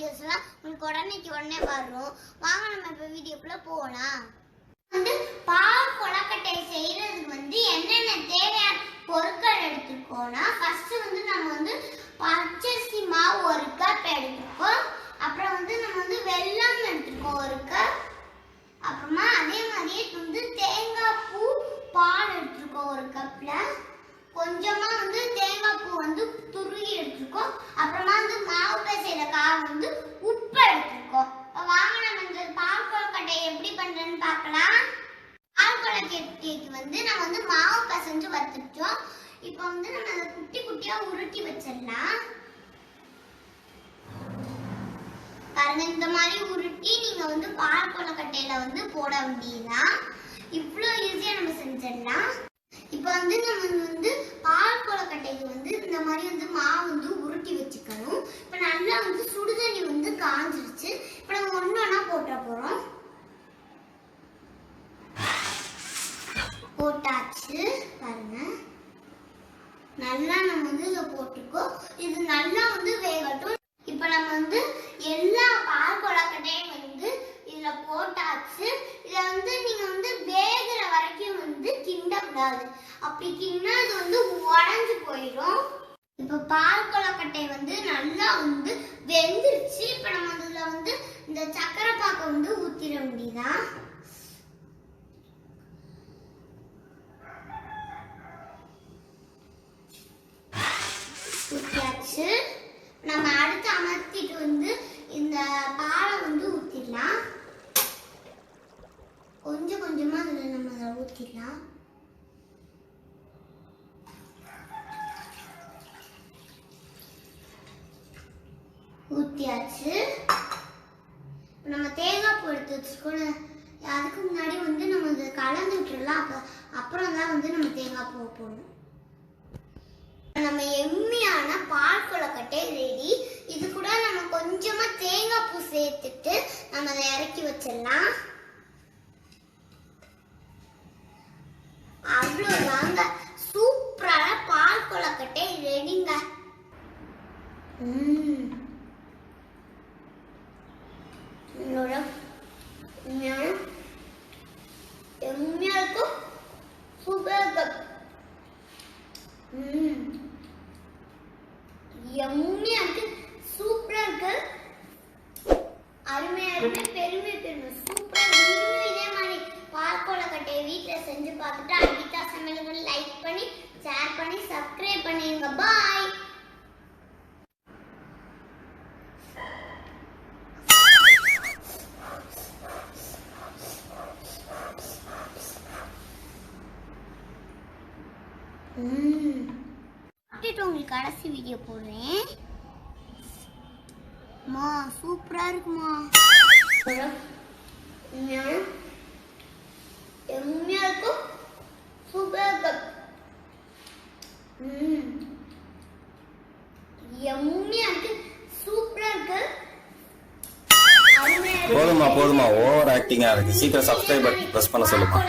வீடியோஸ்லாம் உங்களுக்கு உடனே வரும். வாங்க நம்ம இப்போ வீடியோக்குள்ள போகலாம். பால் கொழுக்கட்டை செய்யறதுக்கு என்னென்ன தேவையான பொருட்கள் எடுத்துக்கோனா, ஃபர்ஸ்ட் நம்ம பச்சரிசி மாவு 1 கப் எடுத்துக்கோம். அப்புறம் நம்ம வெல்லம் எடுத்துக்கோம் 1 கப். அப்புறமா அதே மாதிரியே தேங்காய் பூ பால் எடுத்துக்கோம் 1 கப்ல. கொஞ்சமா தேங்காய் பூ துருகி எடுத்துக்கோம். அப்புறமா மாவு பிசைறதுக்காக உப்பு எடுத்துக்கோம். வாங்க நம்ம இந்த பால் கொழுக்கட்டை எப்படி பண்றேன்னு பார்க்கலாம். பால் கொழுக்கட்டைக்கு நம்ம மாவு பிசைஞ்சு வச்சுட்டோம். இப்போ நம்ம அதை குட்டி குட்டியா உருட்டி வச்சிடலாம். பாருங்க, இந்த மாதிரி உருட்டி நீங்க பால் கொழுக்கட்டையில போட வேண்டியதுதான். இவ்வளோ ஈஸியா நம்ம செஞ்சிடலாம். இப்போ நம்ம பால் கொழுக்கட்டைக்கு இந்த மாதிரி மாவு உருட்டி வச்சுக்கணும். இப்போ நல்லா சுடுதண்ணி காஞ்சிருச்சு. இப்போ நம்ம ஒண்ணா போட்ட போறோம். போட்டாச்சு. பாருங்க, நல்லா நம்ம இதை போட்டுக்கோ. இது நல்லா வேகட்டும். இப்போ நம்ம எல்லா பால் கொழுக்கட்டையும் இதுல போட்டாச்சு. இத நீங்க வேகிற வரைக்கும் கிண்டக்கூடாது. அப்படி கிண்டா இது உடைஞ்சு போயிடும். இப்ப பால் கொழுக்கட்டை நல்லா வெந்துருச்சு. இப்ப நம்ம இதுல இந்த சக்கரை பாக்க ஊத்திட வேண்டியதான். ஊத்தியாச்சு. நம்ம அடுத்து அமர்த்திட்டு இந்த பாலை ஊத்திடலாம். கொஞ்சம் கொஞ்சமா அதுல நம்ம ஊத்திடலாம். ஊத்தியாச்சு. நம்ம தேங்காய் பூ எடுத்து வச்சுக்கோங்க. அதுக்கு முன்னாடி நம்ம இதை கலந்து விட்டுடலாம். அப்புறம் தான் நம்ம தேங்காய் பூ போடணும். நம்ம எம்மியான பால் கொழுக்கட்டை ரெடி. இது கூட நம்ம கொஞ்சமா தேங்காய் பூ சேர்த்துட்டு நம்ம அதை இறக்கி வச்சிடலாம். அவ்வளவுதாங்க, சூப்பரான பால் கொழுக்கட்டை ரெடிங்க. எம்மியா இருக்கும், சூப்பரா இருக்கும். எம்மியா இருக்கு, சூப்பரா இருக்கு, அருமையா இருக்கு, பெருமை சூப்பரா. நீங்களும் இதே மாதிரி பால் கொழுக்கட்டையை வீட்டுல செஞ்சு பார்த்துட்டு அடித்தா சமையலுக்கு லைக் பண்ணி, ஷேர் பண்ணி, சப்ஸ்கிரைப் பண்ணிடுங்க. பாய். உங்களுக்கு கடைசி வீடியோ போடுறேன். சூப்பரா இருக்குமா? எம்மியா இருக்கும், சூப்பரா இருக்கும். எம்மியா இருக்கு, சூப்பரா இருக்கு. போதுமா ஓவர் ஆக்டிங்கா இருக்கு. சீக்கிரம் சப்ஸ்கிரைப் பட்டன் பிரஸ் பண்ண சொல்லுமா.